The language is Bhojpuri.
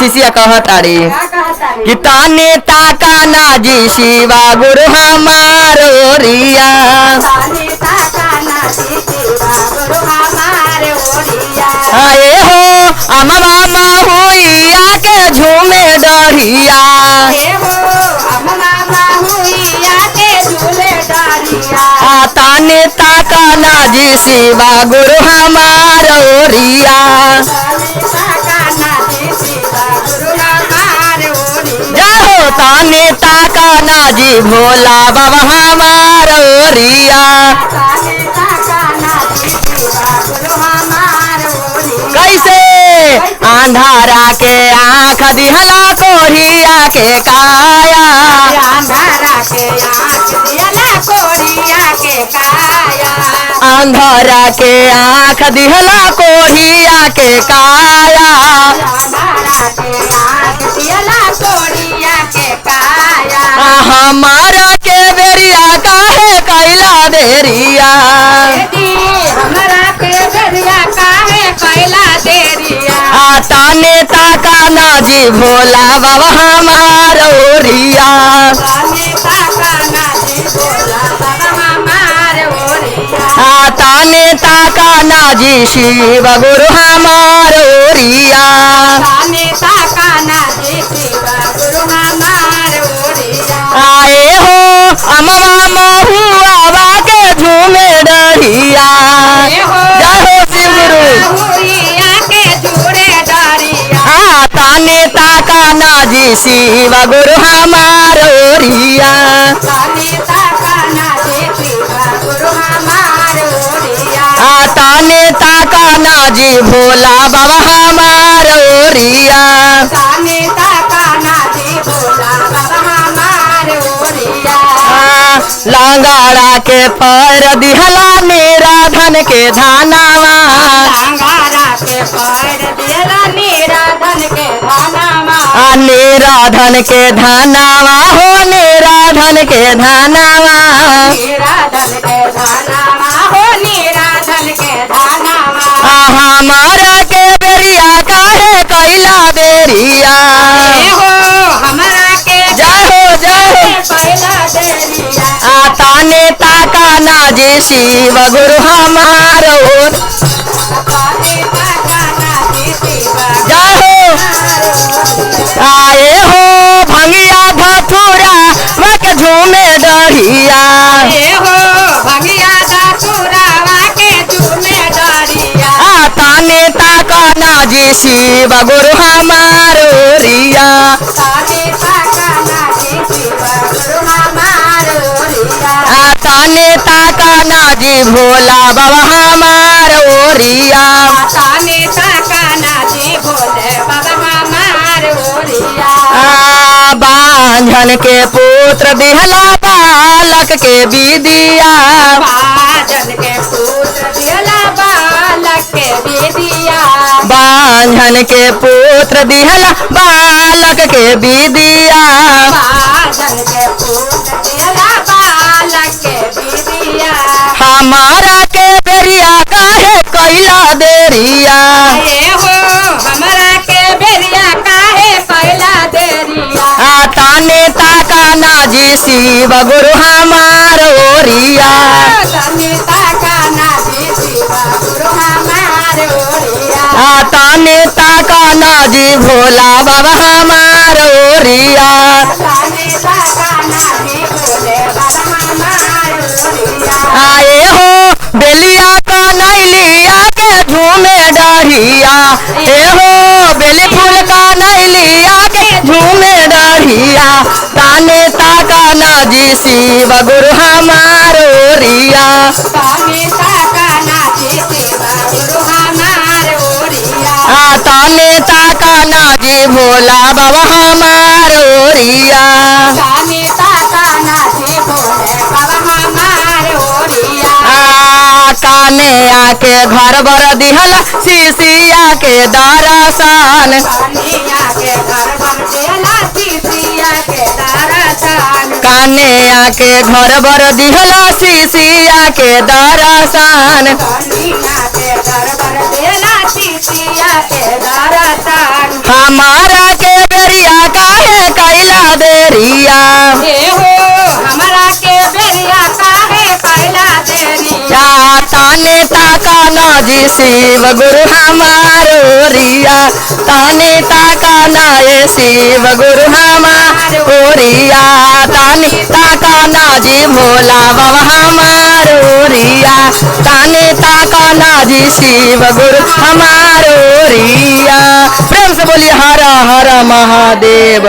शिष्या कहताड़ी कि ताने ताका ना जी शिवा गुरु हमारो रिया आए हो अमवा महुइया के झूमे डरिया ताने ताका ना जी शिवा गुरु हमारो रिया जाहो ताने ताका ना जी भोला बाबा हमारो रिया कैसे अंधारा के आँख दिहला कोरिया के काया अंधारा के आँख दिहला कोरिया के काया हमारा के बेरिया काहे कैला देरिया ताने ताका ना जी भोला बाबा हमारो रिया ताने ताका ना जी शिव गुरु हमारो रिया आए हो अमवा महुआ के झूमे डरिया जय हो शिव गुरु ताने ताका ना जी शिव गुरु हमारो रिया ताने ताका ना जी भोला बाबा हमारो रिया लांगाड़ा के पैर दिहला मेरा धन के धानावा नेरा धन के धानावा हो नेरा धन के धानावा हमारा के बेरिया काहे कैला बेरिया ताने ताका ना जी शिव गुरु हमारो आए हो भंगिया धतूरा वक झूमे डरिया ताने ताका ना जी शिव गुरु हमारो रिया ताने ताका ना जी भोला बाबा हमारो रिया बांझन के पुत्र दिहला बालक के विदिया बांझन के पुत्र दिहला बालक के विदिया हमारा के बेरिया काहे कैला देरिया ताने ताका ना जी शिव गुरु हमारो रिया ताने ताका ना जी भोला बाबा हमारो रिया आए हो बेलिया का नैलिया के झूमे डरिया हो बेली फूल का नैलिया के झूमे डरिया ताने ताका ना जी शिव गुरु हमारो रिया ताने ताका ना जी भोला बाबा हमारो रिया काने आके घर बर दिहला शिशिया के दरसान काने आके घर बर दिहला शिशिया के दरसान हमारा बेरिया हे हो हमरा के बेरिया काहे पाइला देनी या ताने ताका ना जी शिव गुरु हमारो रिया ताने ताका ना ये शिव गुरु हमारो रिया ताने ताका ना जी भोला बाबा हमारो रिया ताने ताका ना जी शिव गुरु हमारो रिया। प्रेम से बोलिए हर हर महादेव।